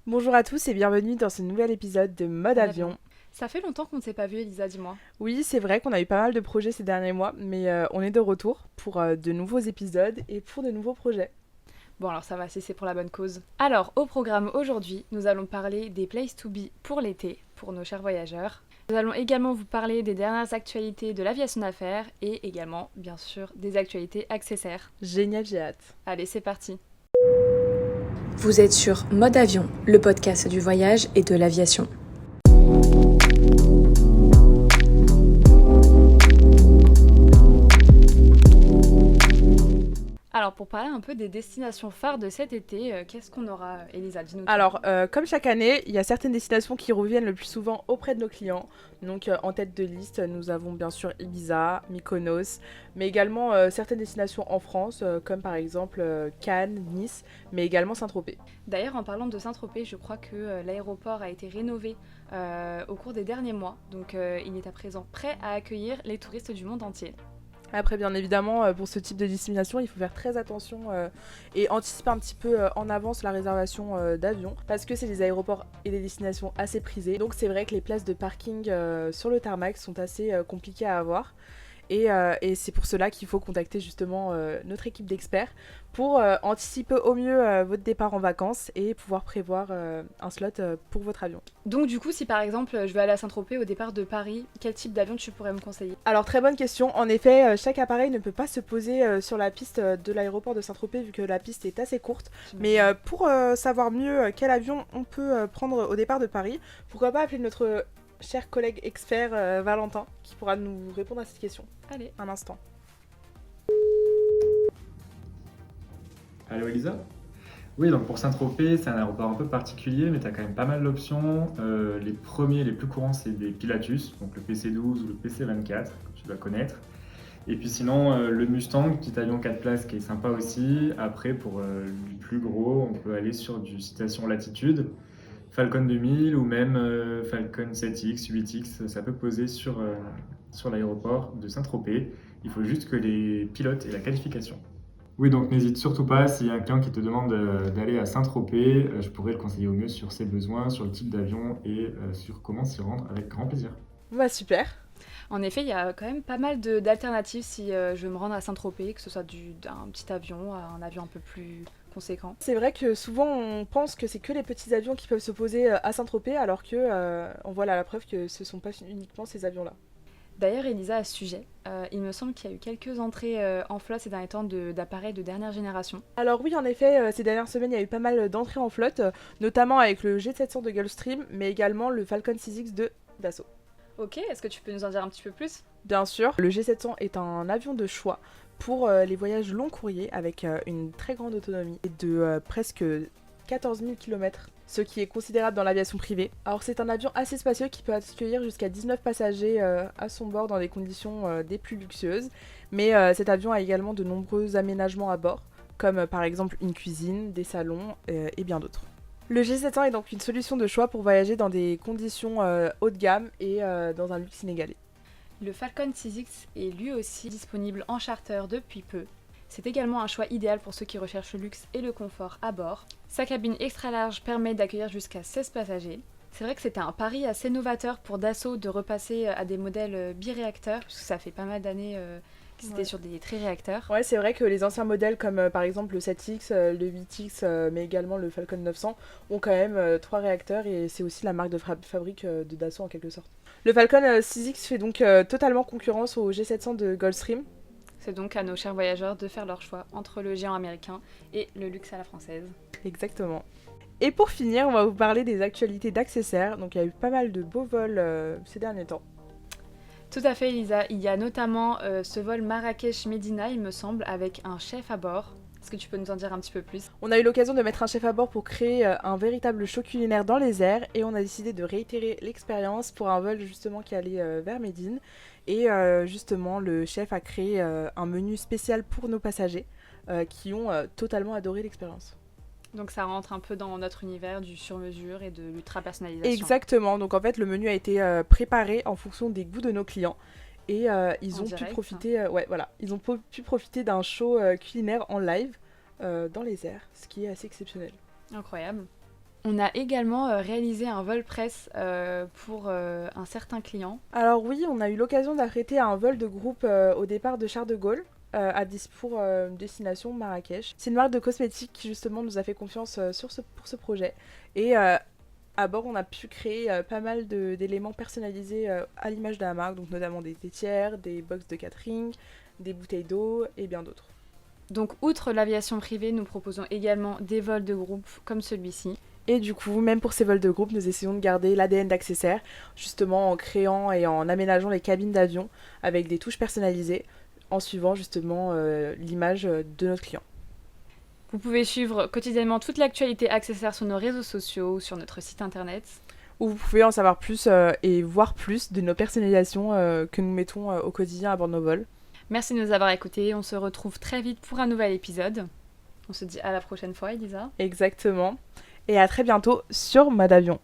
Bonjour à tous et bienvenue dans ce nouvel épisode de Mode Mode Avion. avion. Ça fait longtemps qu'on ne s'est pas vu, Elisa, dis-moi. Oui, c'est vrai qu'on a eu pas mal de projets ces derniers mois, mais on est de retour pour de nouveaux épisodes et pour de nouveaux projets. Bon, alors ça va, si c'est pour la bonne cause. Alors, au programme aujourd'hui, nous allons parler des places to be pour l'été, pour nos chers voyageurs. Nous allons également vous parler des dernières actualités de l'aviation d'affaires et également, bien sûr, des actualités accessoires. Génial, j'ai hâte. Allez, c'est parti. Vous êtes sur Mode Avion, le podcast du voyage et de l'aviation. Alors, pour parler un peu des destinations phares de cet été, qu'est-ce qu'on aura, Elisa? Dis-nous tout. Alors, comme chaque année, il y a certaines destinations qui reviennent le plus souvent auprès de nos clients. Donc, en tête de liste, nous avons bien sûr Ibiza, Mykonos, mais également certaines destinations en France, comme par exemple Cannes, Nice, mais également Saint-Tropez. D'ailleurs, en parlant de Saint-Tropez, je crois que l'aéroport a été rénové au cours des derniers mois. Donc, il est à présent prêt à accueillir les touristes du monde entier. Après, bien évidemment, pour ce type de destination, il faut faire très attention et anticiper un petit peu en avance la réservation d'avion parce que c'est des aéroports et des destinations assez prisées. Donc c'est vrai que les places de parking sur le tarmac sont assez compliquées à avoir. Et c'est pour cela qu'il faut contacter justement notre équipe d'experts pour anticiper au mieux votre départ en vacances et pouvoir prévoir un slot pour votre avion. Donc du coup, si par exemple je veux aller à Saint-Tropez au départ de Paris, quel type d'avion tu pourrais me conseiller? Alors très bonne question, en effet chaque appareil ne peut pas se poser sur la piste de l'aéroport de Saint-Tropez vu que la piste est assez courte. Mais pour savoir mieux quel avion on peut prendre au départ de Paris, pourquoi pas appeler notre cher collègue expert Valentin qui pourra nous répondre à cette question. Allez. Un instant. Allô Elisa? Oui, donc pour Saint-Tropez, c'est un aéroport un peu particulier, mais tu as quand même pas mal d'options. Les premiers, les plus courants, c'est des Pilatus, donc le PC-12 ou le PC-24, que tu dois connaître. Et puis sinon, le Mustang, petit avion 4 places qui est sympa aussi. Après, pour le plus gros, on peut aller sur du Citation Latitude, Falcon 2000 ou même Falcon 7X, 8X. Ça peut poser sur l'aéroport de Saint-Tropez. Il faut juste que les pilotes aient la qualification. Oui, donc n'hésite surtout pas, s'il y a un client qui te demande d'aller à Saint-Tropez, je pourrais le conseiller au mieux sur ses besoins, sur le type d'avion et sur comment s'y rendre avec grand plaisir. Bah super. En effet, il y a quand même pas mal d'alternatives si je veux me rendre à Saint-Tropez, que ce soit d'un petit avion à un avion un peu plus conséquent. C'est vrai que souvent on pense que c'est que les petits avions qui peuvent se poser à Saint-Tropez alors que on voit là la preuve que ce sont pas uniquement ces avions-là. D'ailleurs, Elisa, à ce sujet, il me semble qu'il y a eu quelques entrées en flotte ces derniers temps d'appareils de dernière génération. Alors oui, en effet, ces dernières semaines, il y a eu pas mal d'entrées en flotte, notamment avec le G700 de Gulfstream, mais également le Falcon 6X de Dassault. Ok, est-ce que tu peux nous en dire un petit peu plus? Bien sûr, le G700 est un avion de choix pour les voyages long courriers avec une très grande autonomie et de presque 14 000 km, ce qui est considérable dans l'aviation privée. Alors c'est un avion assez spacieux qui peut accueillir jusqu'à 19 passagers à son bord dans des conditions des plus luxueuses, mais cet avion a également de nombreux aménagements à bord, comme par exemple une cuisine, des salons et bien d'autres. Le G700 est donc une solution de choix pour voyager dans des conditions haut de gamme et dans un luxe inégalé. Le Falcon 6X est lui aussi disponible en charter depuis peu. C'est également un choix idéal pour ceux qui recherchent le luxe et le confort à bord. Sa cabine extra large permet d'accueillir jusqu'à 16 passagers. C'est vrai que c'était un pari assez novateur pour Dassault de repasser à des modèles biréacteurs, puisque ça fait pas mal d'années qu'ils étaient sur des triréacteurs. Ouais, c'est vrai que les anciens modèles comme par exemple le 7X, le 8X, mais également le Falcon 900 ont quand même 3 réacteurs et c'est aussi la marque de fabrique de Dassault en quelque sorte. Le Falcon 6X fait donc totalement concurrence au G700 de Gulfstream. C'est donc à nos chers voyageurs de faire leur choix entre le géant américain et le luxe à la française. Exactement. Et pour finir, on va vous parler des actualités d'Accessair. Donc il y a eu pas mal de beaux vols ces derniers temps. Tout à fait, Elisa. Il y a notamment ce vol Marrakech-Médina, il me semble, avec un chef à bord. Est-ce que tu peux nous en dire un petit peu plus? On a eu l'occasion de mettre un chef à bord pour créer un véritable show culinaire dans les airs et on a décidé de réitérer l'expérience pour un vol justement qui allait vers Médine. Et justement, le chef a créé un menu spécial pour nos passagers qui ont totalement adoré l'expérience. Donc ça rentre un peu dans notre univers du sur-mesure et de l'ultra-personnalisation. Exactement, donc en fait le menu a été préparé en fonction des goûts de nos clients. Et ils ont pu profiter, pu profiter d'un show culinaire en live dans les airs, ce qui est assez exceptionnel. Incroyable. On a également réalisé un vol presse pour un certain client. Alors oui, on a eu l'occasion d'arrêter un vol de groupe au départ de Charles de Gaulle pour destination Marrakech. C'est une marque de cosmétiques qui justement nous a fait confiance pour ce projet. Et à bord, on a pu créer pas mal d'éléments personnalisés à l'image de la marque, donc notamment des laitières, des box de catering, des bouteilles d'eau et bien d'autres. Donc outre l'aviation privée, nous proposons également des vols de groupe comme celui-ci. Et du coup, même pour ces vols de groupe, nous essayons de garder l'ADN d'Accessair, justement en créant et en aménageant les cabines d'avion avec des touches personnalisées, en suivant justement l'image de notre client. Vous pouvez suivre quotidiennement toute l'actualité Accessair sur nos réseaux sociaux ou sur notre site internet. Où vous pouvez en savoir plus et voir plus de nos personnalisations que nous mettons au quotidien à bord de nos vols. Merci de nous avoir écoutés, on se retrouve très vite pour un nouvel épisode. On se dit à la prochaine fois, Elisa. Exactement. Et à très bientôt sur Mode Avion.